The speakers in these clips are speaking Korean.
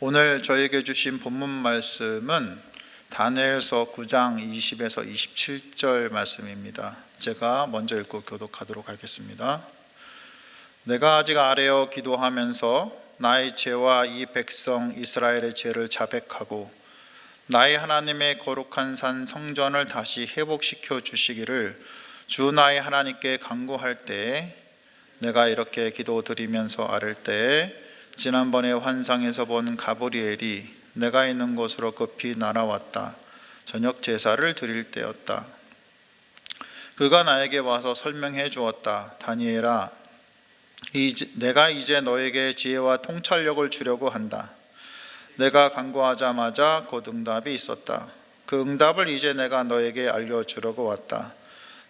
오늘 저에게 주신 본문 말씀은 다니엘서 9장 20에서 27절 말씀입니다. 제가 먼저 읽고 교독하도록 하겠습니다. 내가 아직 아뢰어 기도하면서 나의 죄와 이 백성 이스라엘의 죄를 자백하고 나의 하나님의 거룩한 산 성전을 다시 회복시켜 주시기를 주 나의 하나님께 간구할 때에 내가 이렇게 기도드리면서 아랠 때에 지난번에 환상에서 본 가브리엘이 내가 있는 곳으로 급히 날아왔다. 저녁 제사를 드릴 때였다. 그가 나에게 와서 설명해 주었다. 다니엘아, 내가 이제 너에게 지혜와 통찰력을 주려고 한다. 내가 간구하자마자 곧 응답이 있었다. 그 응답을 이제 내가 너에게 알려주려고 왔다.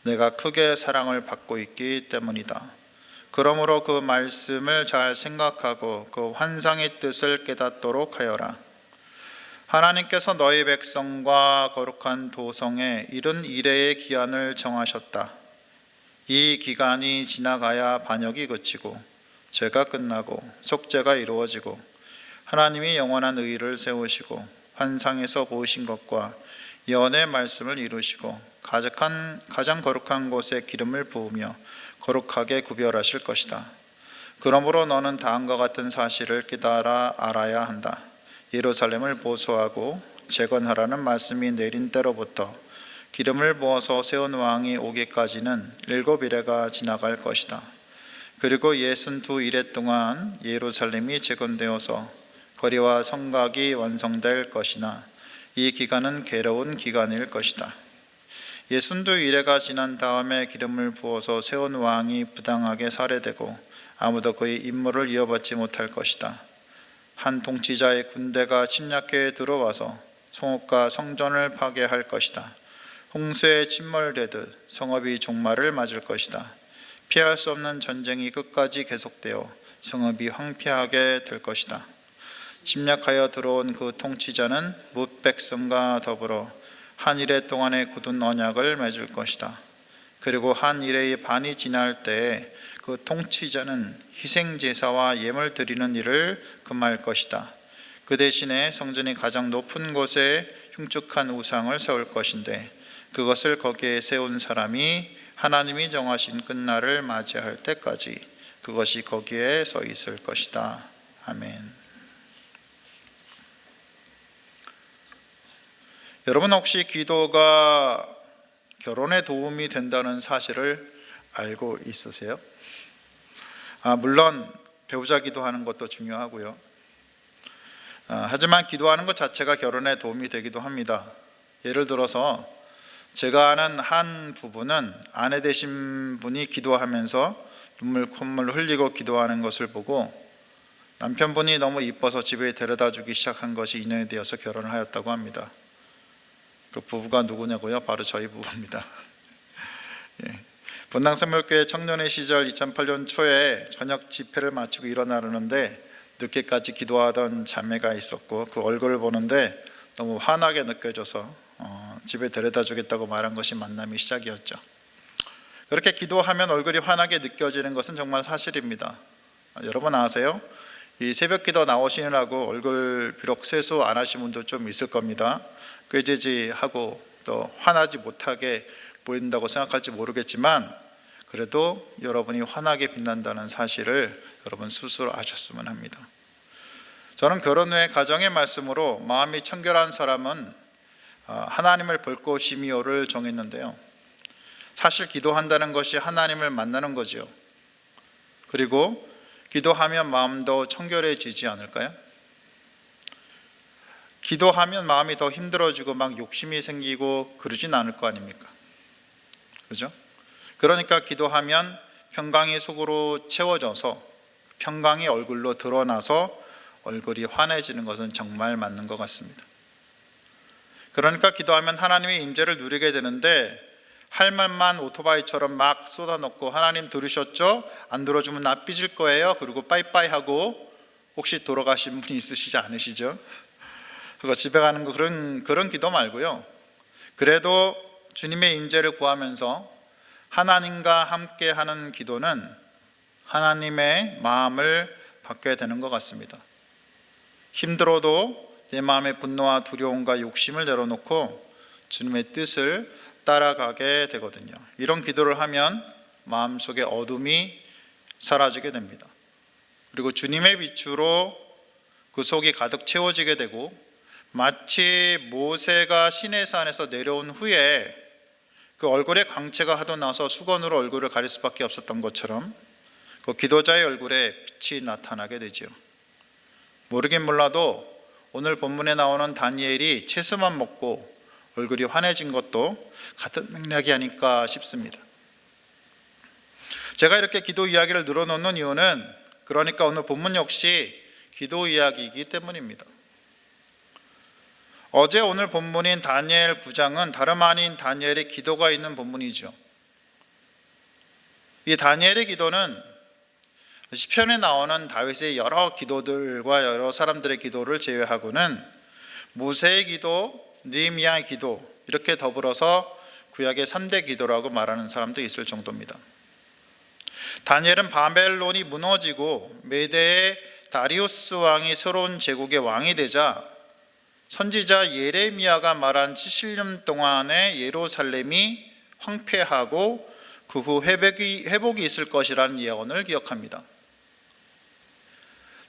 내가 크게 사랑을 받고 있기 때문이다. 그러므로 그 말씀을 잘 생각하고 그 환상의 뜻을 깨닫도록 하여라. 하나님께서 너희 백성과 거룩한 도성에 이른 이레의 기한을 정하셨다. 이 기간이 지나가야 반역이 그치고 죄가 끝나고 속죄가 이루어지고 하나님이 영원한 의를 세우시고 환상에서 보이신 것과 예언의 말씀을 이루시고 가장 거룩한 곳에 기름을 부으며 거룩하게 구별하실 것이다. 그러므로 너는 다음과 같은 사실을 깨달아 알아야 한다. 예루살렘을 보수하고 재건하라는 말씀이 내린 때로부터 기름을 부어서 세운 왕이 오기까지는 7일가 지나갈 것이다. 그리고 62일에 동안 예루살렘이 재건되어서 거리와 성곽이 완성될 것이나 이 기간은 괴로운 기간일 것이다. 62일가 지난 다음에 기름을 부어서 세운 왕이 부당하게 살해되고 아무도 그의 임무를 이어받지 못할 것이다. 한 통치자의 군대가 침략해 들어와서 성읍과 성전을 파괴할 것이다. 홍수에 침몰되듯 성읍이 종말을 맞을 것이다. 피할 수 없는 전쟁이 끝까지 계속되어 성읍이 황폐하게 될 것이다. 침략하여 들어온 그 통치자는 뭇 백성과 더불어 한 이레 동안의 굳은 언약을 맺을 것이다. 그리고 한 이레의 반이 지날 때에 그 통치자는 희생제사와 예물 드리는 일을 금할 것이다. 그 대신에 성전이 가장 높은 곳에 흉측한 우상을 세울 것인데 그것을 거기에 세운 사람이 하나님이 정하신 끝날을 맞이할 때까지 그것이 거기에 서 있을 것이다. 아멘. 여러분 혹시 기도가 결혼에 도움이 된다는 사실을 알고 있으세요? 물론 배우자 기도하는 것도 중요하고요. 하지만 기도하는 것 자체가 결혼에 도움이 되기도 합니다. 예를 들어서 제가 아는 한 부부는 아내 되신 분이 기도하면서 눈물 콧물 흘리고 기도하는 것을 보고 남편분이 너무 이뻐서 집에 데려다 주기 시작한 것이 인연이 되어서 결혼을 하였다고 합니다. 그 부부가 누구냐고요? 바로 저희 부부입니다. 분당샘물교회 청년의 시절 2008년 초에 저녁 집회를 마치고 일어나려는데 늦게까지 기도하던 자매가 있었고 그 얼굴을 보는데 너무 환하게 느껴져서 집에 데려다 주겠다고 말한 것이 만남의 시작이었죠. 그렇게 기도하면 얼굴이 환하게 느껴지는 것은 정말 사실입니다. 여러분 아세요? 이 새벽기도 나오시느라고 얼굴 비록 세수 안 하신 분도 좀 있을 겁니다. 꾀지지하고 또 환하지 못하게 보인다고 생각할지 모르겠지만 그래도 여러분이 환하게 빛난다는 사실을 여러분 스스로 아셨으면 합니다. 저는 결혼 후에 가정의 말씀으로 마음이 청결한 사람은 하나님을 볼 것이미요를 정했는데요. 사실 기도한다는 것이 하나님을 만나는 거죠. 그리고 기도하면 마음도 청결해지지 않을까요? 기도하면 마음이 더 힘들어지고 막 욕심이 생기고 그러진 않을 거 아닙니까? 그죠? 그러니까 기도하면 평강이 속으로 채워져서 평강이 얼굴로 드러나서 얼굴이 환해지는 것은 정말 맞는 것 같습니다. 그러니까 기도하면 하나님의 임재를 누리게 되는데 할 말만 오토바이처럼 막 쏟아놓고 하나님 들으셨죠? 안 들어주면 나 삐질 거예요. 그리고 빠이빠이 하고 혹시 돌아가신 분이 있으시지 않으시죠? 그거 집에 가는 거 그런 기도 말고요. 그래도 주님의 임재를 구하면서 하나님과 함께 하는 기도는 하나님의 마음을 받게 되는 것 같습니다. 힘들어도 내 마음의 분노와 두려움과 욕심을 내려놓고 주님의 뜻을 따라가게 되거든요. 이런 기도를 하면 마음속에 어둠이 사라지게 됩니다. 그리고 주님의 빛으로 그 속이 가득 채워지게 되고, 마치 모세가 시내산에서 내려온 후에 그 얼굴에 광채가 하도 나서 수건으로 얼굴을 가릴 수밖에 없었던 것처럼 그 기도자의 얼굴에 빛이 나타나게 되죠. 모르긴 몰라도 오늘 본문에 나오는 다니엘이 채소만 먹고 얼굴이 환해진 것도 같은 맥락이 아닐까 싶습니다. 제가 이렇게 기도 이야기를 늘어놓는 이유는 그러니까 오늘 본문 역시 기도 이야기이기 때문입니다. 어제 오늘 본문인 다니엘 9장은 다름 아닌 다니엘의 기도가 있는 본문이죠. 이 다니엘의 기도는 시편에 나오는 다윗의 여러 기도들과 여러 사람들의 기도를 제외하고는 모세의 기도, 느헤미야의 기도 이렇게 더불어서 구약의 3대 기도라고 말하는 사람도 있을 정도입니다. 다니엘은 바벨론이 무너지고 메대의 다리우스 왕이 새로운 제국의 왕이 되자 선지자 예레미야가 말한 70년 동안의 예루살렘이 황폐하고 그 후 회복이 있을 것이라는 예언을 기억합니다.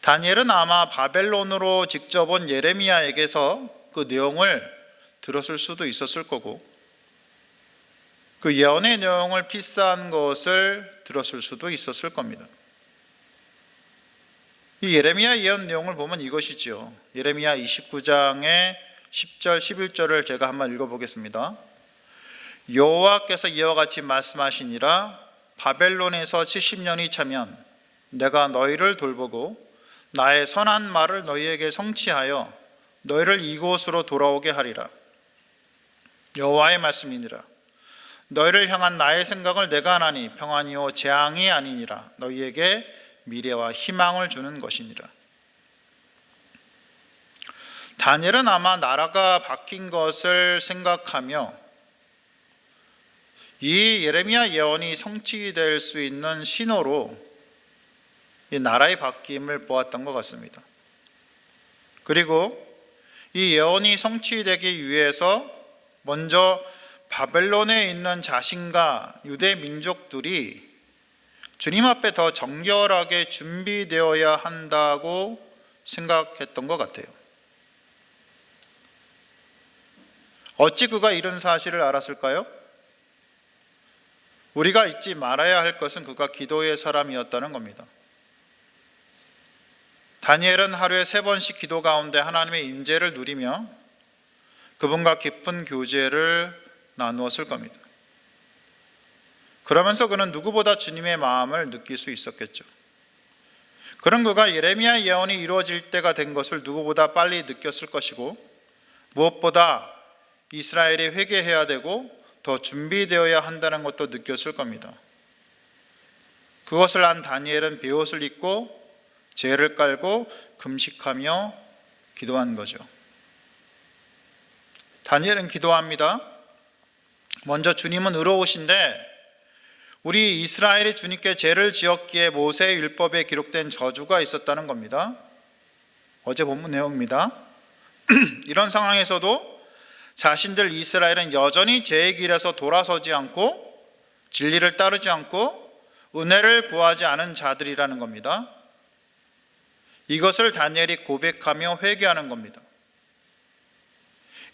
다니엘은 아마 바벨론으로 직접 온 예레미야에게서 그 내용을 들었을 수도 있었을 거고, 그 예언의 내용을 필사한 것을 들었을 수도 있었을 겁니다. 이 예레미야 예언 내용을 보면 이것이죠. 예레미야 29장의 10절 11절을 제가 한번 읽어보겠습니다. 여호와께서 이와 같이 말씀하시니라. 바벨론에서 70년이 차면 내가 너희를 돌보고 나의 선한 말을 너희에게 성취하여 너희를 이곳으로 돌아오게 하리라. 여호와의 말씀이니라. 너희를 향한 나의 생각을 내가 하나니 평안이요 재앙이 아니니라. 너희에게 미래와 희망을 주는 것이니라. 다니엘은 아마 나라가 바뀐 것을 생각하며 이 예레미야 예언이 성취될 수 있는 신호로 이 나라의 바뀜을 보았던 것 같습니다. 그리고 이 예언이 성취되기 위해서 먼저 바벨론에 있는 자신과 유대 민족들이 주님 앞에 더 정결하게 준비되어야 한다고 생각했던 것 같아요. 어찌 그가 이런 사실을 알았을까요? 우리가 잊지 말아야 할 것은 그가 기도의 사람이었다는 겁니다. 다니엘은 하루에 3번씩 기도 가운데 하나님의 임재를 누리며 그분과 깊은 교제를 나누었을 겁니다. 그러면서 그는 누구보다 주님의 마음을 느낄 수 있었겠죠. 그런 그가 예레미야 예언이 이루어질 때가 된 것을 누구보다 빨리 느꼈을 것이고, 무엇보다 이스라엘이 회개해야 되고 더 준비되어야 한다는 것도 느꼈을 겁니다. 그것을 안 다니엘은 베옷을 입고 제를 깔고 금식하며 기도한 거죠. 다니엘은 기도합니다. 먼저 주님은 의로우신데 우리 이스라엘이 주님께 죄를 지었기에 모세의 율법에 기록된 저주가 있었다는 겁니다. 어제 본문 내용입니다. 이런 상황에서도 자신들 이스라엘은 여전히 죄의 길에서 돌아서지 않고 진리를 따르지 않고 은혜를 구하지 않은 자들이라는 겁니다. 이것을 다니엘이 고백하며 회개하는 겁니다.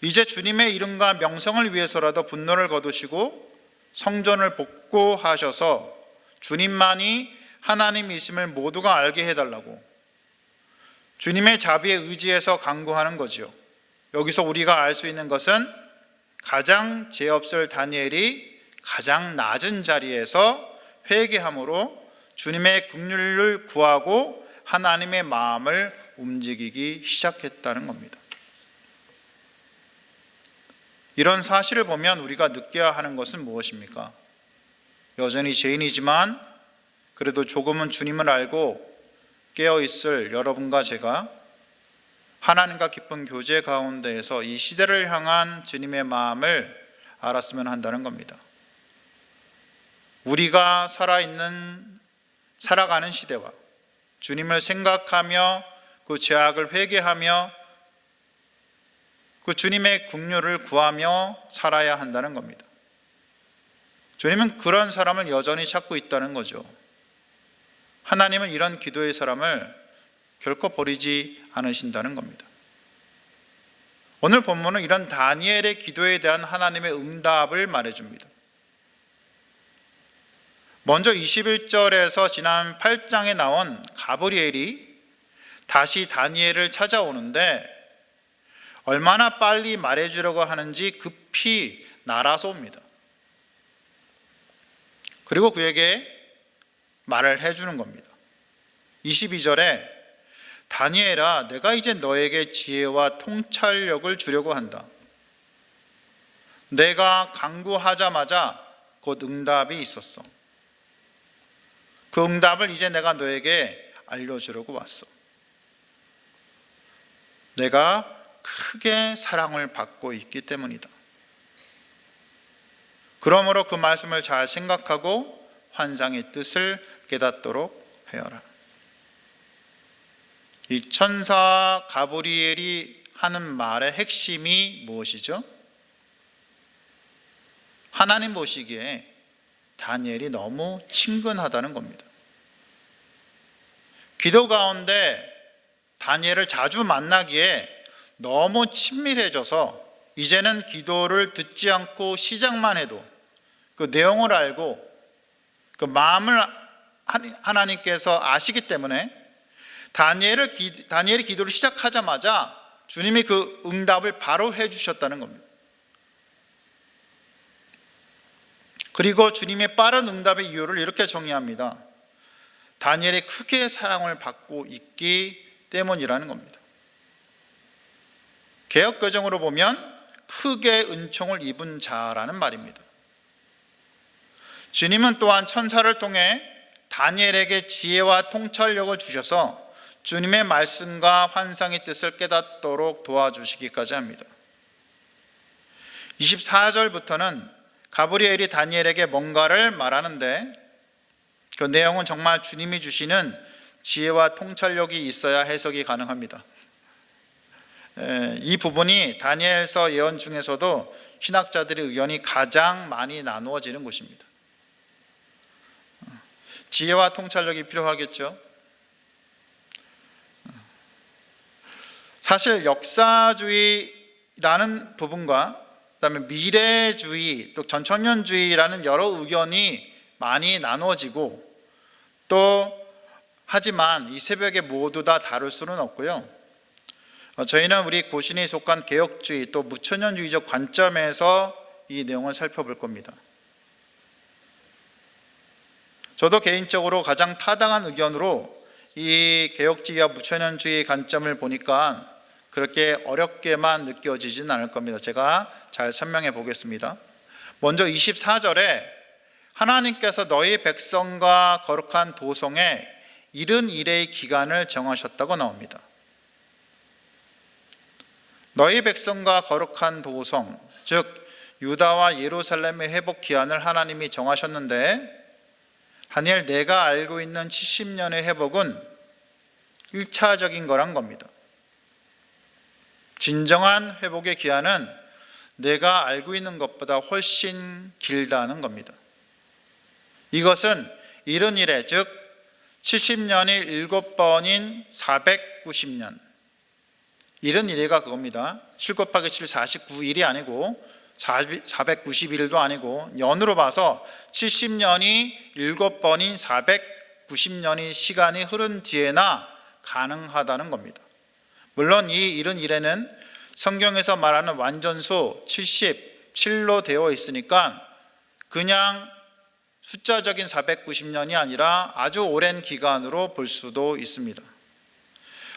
이제 주님의 이름과 명성을 위해서라도 분노를 거두시고 성전을 복구하셔서 주님만이 하나님이심을 모두가 알게 해달라고 주님의 자비에 의지해서 간구하는 거죠. 여기서 우리가 알 수 있는 것은 가장 죄 없을 다니엘이 가장 낮은 자리에서 회개함으로 주님의 긍휼을 구하고 하나님의 마음을 움직이기 시작했다는 겁니다. 이런 사실을 보면 우리가 느껴야 하는 것은 무엇입니까? 여전히 죄인이지만 그래도 조금은 주님을 알고 깨어있을 여러분과 제가 하나님과 깊은 교제 가운데에서 이 시대를 향한 주님의 마음을 알았으면 한다는 겁니다. 우리가 살아가는 시대와 주님을 생각하며 그 죄악을 회개하며 그 주님의 긍휼을 구하며 살아야 한다는 겁니다. 주님은 그런 사람을 여전히 찾고 있다는 거죠. 하나님은 이런 기도의 사람을 결코 버리지 않으신다는 겁니다. 오늘 본문은 이런 다니엘의 기도에 대한 하나님의 응답을 말해줍니다. 먼저 21절에서 지난 8장에 나온 가브리엘이 다시 다니엘을 찾아오는데 얼마나 빨리 말해주려고 하는지 급히 날아서 옵니다. 그리고 그에게 말을 해주는 겁니다. 22절에 다니엘아, 내가 이제 너에게 지혜와 통찰력을 주려고 한다. 내가 간구하자마자 곧 응답이 있었어. 그 응답을 이제 내가 너에게 알려주려고 왔어. 내가 크게 사랑을 받고 있기 때문이다. 그러므로 그 말씀을 잘 생각하고 환상의 뜻을 깨닫도록 하여라. 이 천사 가브리엘이 하는 말의 핵심이 무엇이죠? 하나님 보시기에 다니엘이 너무 친근하다는 겁니다. 기도 가운데 다니엘을 자주 만나기에 너무 친밀해져서 이제는 기도를 듣지 않고 시작만 해도 그 내용을 알고 그 마음을 하나님께서 아시기 때문에 다니엘이 기도를 시작하자마자 주님이 그 응답을 바로 해주셨다는 겁니다. 그리고 주님의 빠른 응답의 이유를 이렇게 정의합니다. 다니엘이 크게 사랑을 받고 있기 때문이라는 겁니다. 개역개정으로 보면 크게 은총을 입은 자라는 말입니다. 주님은 또한 천사를 통해 다니엘에게 지혜와 통찰력을 주셔서 주님의 말씀과 환상의 뜻을 깨닫도록 도와주시기까지 합니다. 24절부터는 가브리엘이 다니엘에게 뭔가를 말하는데 그 내용은 정말 주님이 주시는 지혜와 통찰력이 있어야 해석이 가능합니다. 이 부분이 다니엘서 예언 중에서도 신학자들의 의견이 가장 많이 나누어지는 곳입니다. 지혜와 통찰력이 필요하겠죠. 사실 역사주의라는 부분과 그다음에 미래주의, 또 전천년주의라는 여러 의견이 많이 나누어지고 또 하지만 이 새벽에 모두 다 다룰 수는 없고요. 저희는 우리 고신에 속한 개혁주의 또 무천년주의적 관점에서 이 내용을 살펴볼 겁니다. 저도 개인적으로 가장 타당한 의견으로 이 개혁주의와 무천년주의 관점을 보니까 그렇게 어렵게만 느껴지진 않을 겁니다. 제가 잘 설명해 보겠습니다. 먼저 24절에 하나님께서 너희 백성과 거룩한 도성에 70일의 기간을 정하셨다고 나옵니다. 너희 백성과 거룩한 도성, 즉 유다와 예루살렘의 회복 기한을 하나님이 정하셨는데 다니엘 내가 알고 있는 70년의 회복은 1차적인 거란 겁니다. 진정한 회복의 기한은 내가 알고 있는 것보다 훨씬 길다는 겁니다. 이것은 70일에 즉 70년이 7번인 490년 70일이가 그겁니다. 7 곱하기 7 49일이 아니고 490일도 아니고 연으로 봐서 70년이 7번인 490년이 시간이 흐른 뒤에나 가능하다는 겁니다. 물론 이 70일에는 성경에서 말하는 완전수 77로 되어 있으니까 그냥 숫자적인 490년이 아니라 아주 오랜 기간으로 볼 수도 있습니다.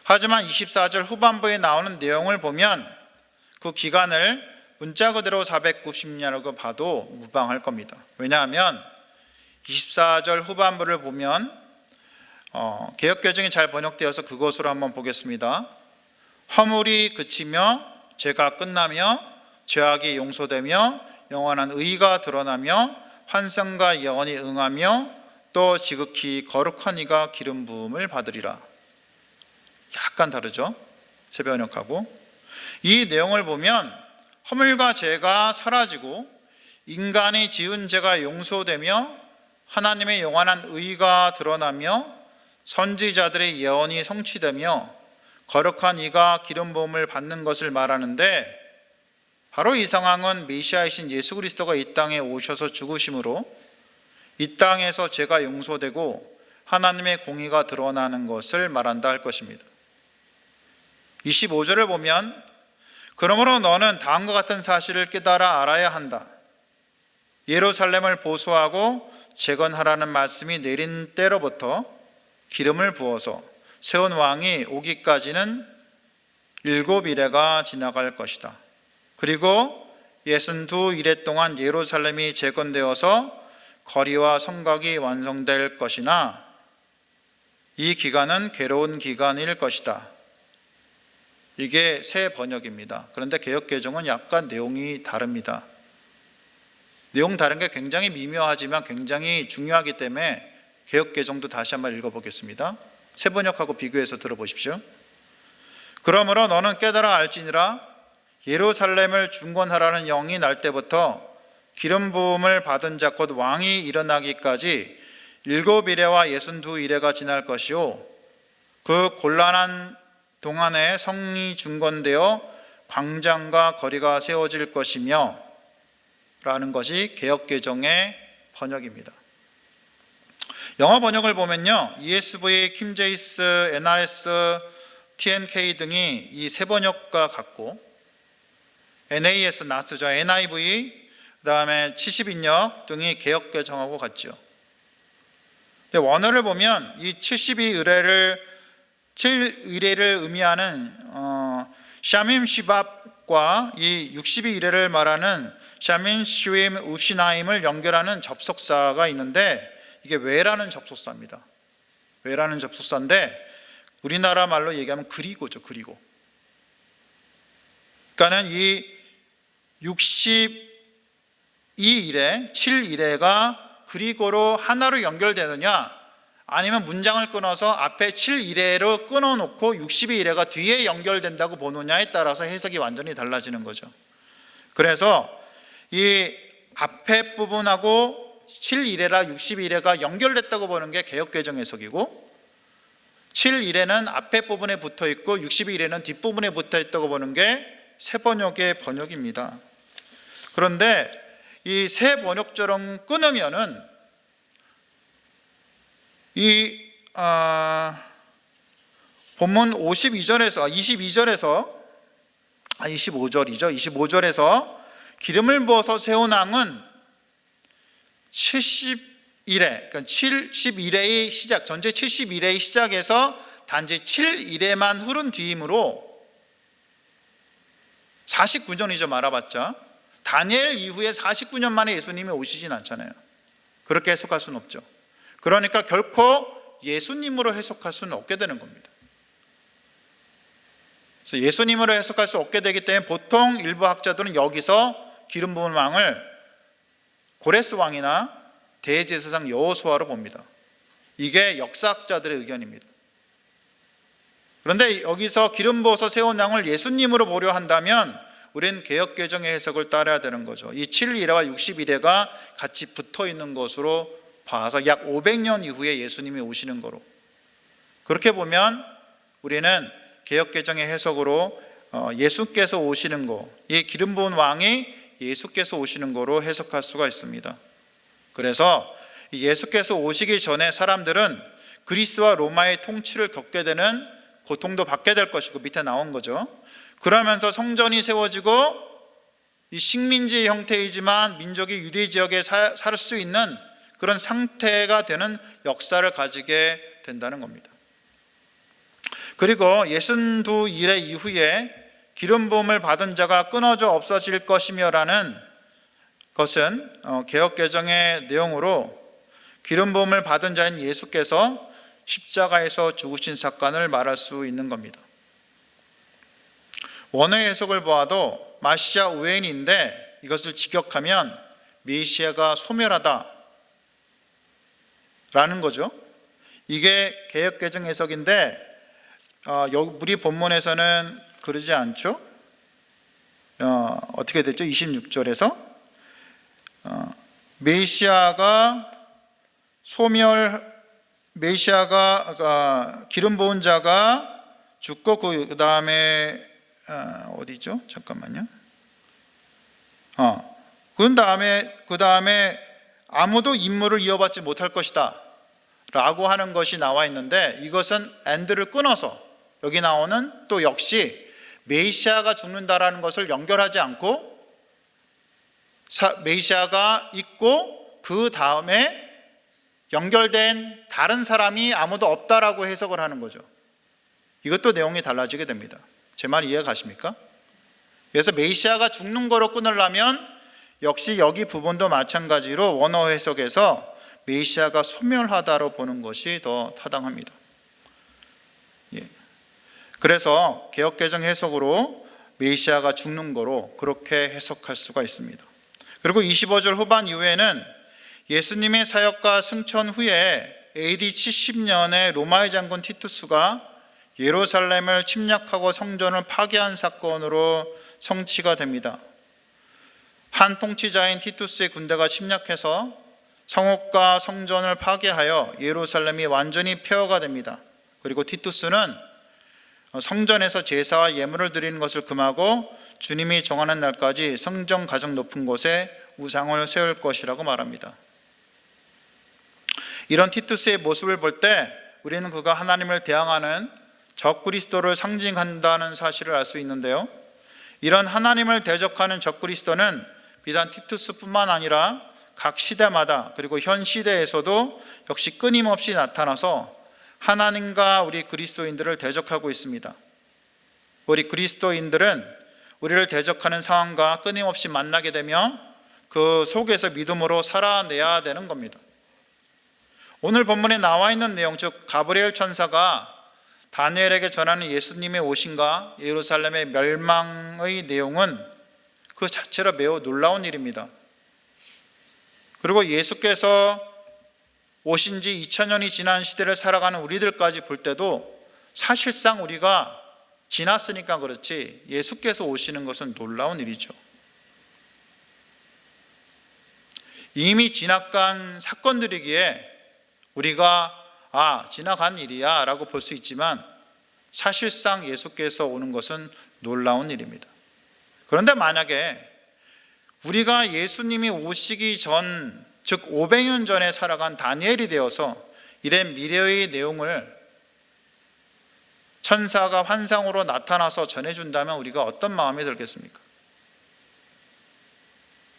하지만 24절 후반부에 나오는 내용을 보면 그 기간을 문자 그대로 490년이라고 봐도 무방할 겁니다. 왜냐하면 24절 후반부를 보면 개역개정이 잘 번역되어서 그것으로 한번 보겠습니다. 허물이 그치며 죄가 끝나며 죄악이 용서되며 영원한 의가 드러나며 환상과 예언이 응하며 또 지극히 거룩한 이가 기름 부음을 받으리라. 약간 다르죠? 새 번역하고. 이 내용을 보면 허물과 죄가 사라지고 인간이 지은 죄가 용서되며 하나님의 영원한 의가 드러나며 선지자들의 예언이 성취되며 거룩한 이가 기름 부음을 받는 것을 말하는데, 바로 이 상황은 메시아이신 예수 그리스도가 이 땅에 오셔서 죽으심으로 이 땅에서 죄가 용서되고 하나님의 공의가 드러나는 것을 말한다 할 것입니다. 25절을 보면 그러므로 너는 다음과 같은 사실을 깨달아 알아야 한다. 예루살렘을 보수하고 재건하라는 말씀이 내린 때로부터 기름을 부어서 세운 왕이 오기까지는 7일에가 지나갈 것이다. 그리고 62일에 동안 예루살렘이 재건되어서 거리와 성곽이 완성될 것이나 이 기간은 괴로운 기간일 것이다. 이게 새 번역입니다. 그런데 개역개정은 약간 내용이 다릅니다. 내용 다른 게 굉장히 미묘하지만 굉장히 중요하기 때문에 개역개정도 다시 한번 읽어보겠습니다. 새 번역하고 비교해서 들어보십시오. 그러므로 너는 깨달아 알지니라. 예루살렘을 중건하라는 영이 날 때부터 기름 부음을 받은 자 곧 왕이 일어나기까지 7일에와 62일에가 지날 것이요 그 곤란한 동안에 성이 중건되어 광장과 거리가 세워질 것이며 라는 것이 개역개정의 번역입니다. 영어 번역을 보면요, ESV, 킹제임스, NRS, TNK 등이 이 새 번역과 같고 NAS, 나스죠, NIV, 그 다음에 70인역 등이 개역개정하고 같죠. 근데 원어를 보면 이 7일의를 의미하는 샤밈 시밥과 이 62일을 말하는 샤민 시임 우시나임을 연결하는 접속사가 있는데, 이게 왜라는 접속사입니다. 왜라는 접속사인데 우리나라 말로 얘기하면 그리고죠. 그리고. 그러니까는 이 62일에 7일에가 그리고로 하나로 연결되느냐, 아니면 문장을 끊어서 앞에 7일에로 끊어놓고 62일에가 뒤에 연결된다고 보느냐에 따라서 해석이 완전히 달라지는 거죠. 그래서 이 앞에 부분하고 7일에라 62일에가 연결됐다고 보는 게 개역개정 해석이고, 7일에는 앞에 부분에 붙어 있고 62일에는 뒷부분에 붙어 있다고 보는 게 새 번역의 번역입니다. 그런데 이 새 번역처럼 끊으면은 이 본문 25절에서 기름을 부어서 세운 왕은 70일에, 그러니까 70일의 시작, 전체 70일의 시작에서 단지 7일에만 흐른 뒤이므로 49년이죠. 말아봤자 다니엘 이후에 49년 만에 예수님이 오시진 않잖아요. 그렇게 해석할 수는 없죠. 그러니까 결코 예수님으로 해석할 수는 없게 되는 겁니다. 그래서 예수님으로 해석할 수 없게 되기 때문에 보통 일부 학자들은 여기서 기름 부은 왕을 고레스 왕이나 대제사장 여호수아로 봅니다. 이게 역사학자들의 의견입니다. 그런데 여기서 기름 부어서 세운 왕을 예수님으로 보려 한다면 우리는 개역개정의 해석을 따라야 되는 거죠. 이 7일에와 60일에가 같이 붙어 있는 것으로 봐서 약 500년 이후에 예수님이 오시는 거로, 그렇게 보면 우리는 개역개정의 해석으로 예수께서 오시는 거, 이 기름 부은 왕이 예수께서 오시는 거로 해석할 수가 있습니다. 그래서 예수께서 오시기 전에 사람들은 그리스와 로마의 통치를 겪게 되는 고통도 받게 될 것이고, 밑에 나온 거죠. 그러면서 성전이 세워지고 이 식민지 형태이지만 민족이 유대 지역에 살 수 있는 그런 상태가 되는 역사를 가지게 된다는 겁니다. 그리고 62일의 이후에 기름 부음을 받은 자가 끊어져 없어질 것이며 라는 것은 개역개정의 내용으로 기름 부음을 받은 자인 예수께서 십자가에서 죽으신 사건을 말할 수 있는 겁니다. 원어의 해석을 보아도 마시아 우엔인데 이것을 직역하면 메시아가 소멸하다 라는 거죠. 이게 개역개정 해석인데 우리 본문에서는 그러지 않죠. 어떻게 됐죠? 26절에서 메시아가 기름 부은 자가 죽고 그 다음에 어디죠? 잠깐만요. 그 다음에 아무도 임무를 이어받지 못할 것이다 라고 하는 것이 나와 있는데, 이것은 엔드를 끊어서 여기 나오는 또 역시 메시아가 죽는다라는 것을 연결하지 않고 메시아가 있고 그 다음에 연결된 다른 사람이 아무도 없다라고 해석을 하는 거죠. 이것도 내용이 달라지게 됩니다. 제 말 이해 가십니까? 그래서 메시아가 죽는 거로 끊으려면 역시 여기 부분도 마찬가지로 원어 해석에서 메시아가 소멸하다로 보는 것이 더 타당합니다. 그래서 개역개정 해석으로 메시아가 죽는 거로 그렇게 해석할 수가 있습니다. 그리고 25절 후반 이후에는 예수님의 사역과 승천 후에 AD 70년에 로마의 장군 티투스가 예루살렘을 침략하고 성전을 파괴한 사건으로 성취가 됩니다. 한 통치자인 티투스의 군대가 침략해서 성읍과 성전을 파괴하여 예루살렘이 완전히 폐허가 됩니다. 그리고 티투스는 성전에서 제사와 예물을 드리는 것을 금하고 주님이 정하는 날까지 성전 가장 높은 곳에 우상을 세울 것이라고 말합니다. 이런 티투스의 모습을 볼 때 우리는 그가 하나님을 대항하는 적그리스도를 상징한다는 사실을 알 수 있는데요, 이런 하나님을 대적하는 적그리스도는 비단 티투스뿐만 아니라 각 시대마다 그리고 현 시대에서도 역시 끊임없이 나타나서 하나님과 우리 그리스도인들을 대적하고 있습니다. 우리 그리스도인들은 우리를 대적하는 상황과 끊임없이 만나게 되며 그 속에서 믿음으로 살아내야 되는 겁니다. 오늘 본문에 나와 있는 내용, 즉 가브리엘 천사가 다니엘에게 전하는 예수님의 오심과 예루살렘의 멸망의 내용은 그 자체로 매우 놀라운 일입니다. 그리고 예수께서 오신 지 2000년이 지난 시대를 살아가는 우리들까지 볼 때도 사실상 우리가 지났으니까 그렇지 예수께서 오시는 것은 놀라운 일이죠. 이미 지나간 사건들이기에 우리가 지나간 일이야 라고 볼 수 있지만 사실상 예수께서 오는 것은 놀라운 일입니다. 그런데 만약에 우리가 예수님이 오시기 전, 즉 500년 전에 살아간 다니엘이 되어서 이런 미래의 내용을 천사가 환상으로 나타나서 전해준다면 우리가 어떤 마음이 들겠습니까?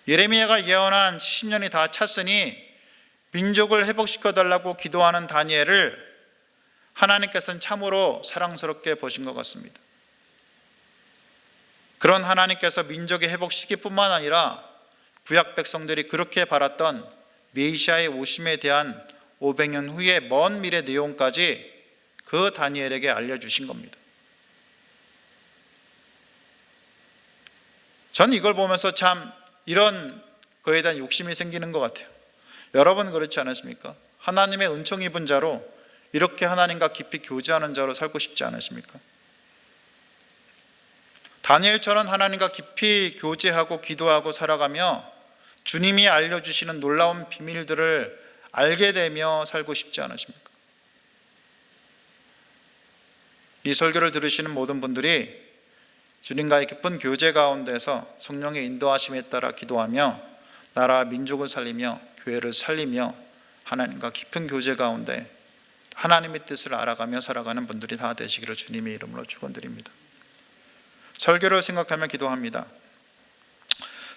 예레미야가 예언한 70년이 다 찼으니 민족을 회복시켜달라고 기도하는 다니엘을 하나님께서는 참으로 사랑스럽게 보신 것 같습니다. 그런 하나님께서 민족의 회복시키뿐만 아니라 구약 백성들이 그렇게 바랐던 메시아의 오심에 대한 500년 후의 먼 미래 내용까지 그 다니엘에게 알려주신 겁니다. 저는 이걸 보면서 참 이런 거에 대한 욕심이 생기는 것 같아요. 여러분 그렇지 않으십니까? 하나님의 은총 입은 자로 이렇게 하나님과 깊이 교제하는 자로 살고 싶지 않으십니까? 다니엘처럼 하나님과 깊이 교제하고 기도하고 살아가며 주님이 알려주시는 놀라운 비밀들을 알게 되며 살고 싶지 않으십니까? 이 설교를 들으시는 모든 분들이 주님과의 깊은 교제 가운데서 성령의 인도하심에 따라 기도하며 나라 민족을 살리며 교회를 살리며 하나님과 깊은 교제 가운데 하나님의 뜻을 알아가며 살아가는 분들이 다 되시기를 주님의 이름으로 축원드립니다. 설교를 생각하며 기도합니다.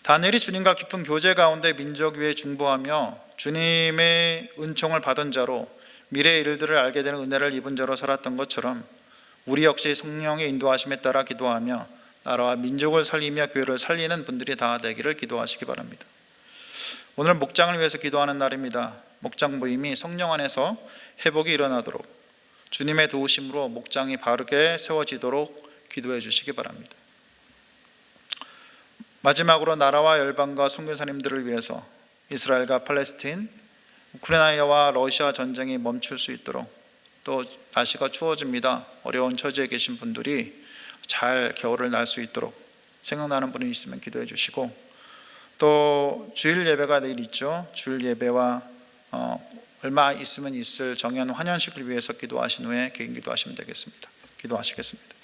다니엘이 주님과 깊은 교제 가운데 민족 위에 중보하며 주님의 은총을 받은 자로 미래의 일들을 알게 되는 은혜를 입은 자로 살았던 것처럼 우리 역시 성령의 인도하심에 따라 기도하며 나라와 민족을 살리며 교회를 살리는 분들이 다 되기를 기도하시기 바랍니다. 오늘 목장을 위해서 기도하는 날입니다. 목장 모임이 성령 안에서 회복이 일어나도록 주님의 도우심으로 목장이 바르게 세워지도록 기도해 주시기 바랍니다. 마지막으로 나라와 열방과 선교사님들을 위해서 이스라엘과 팔레스틴, 우크라이나와 러시아 전쟁이 멈출 수 있도록, 또 날씨가 추워집니다. 어려운 처지에 계신 분들이 잘 겨울을 날 수 있도록 생각나는 분이 있으면 기도해 주시고, 또 주일 예배가 내일 있죠. 주일 예배와 얼마 있으면 있을 정연 환연식을 위해서 기도하신 후에 개인 기도하시면 되겠습니다. 기도하시겠습니다.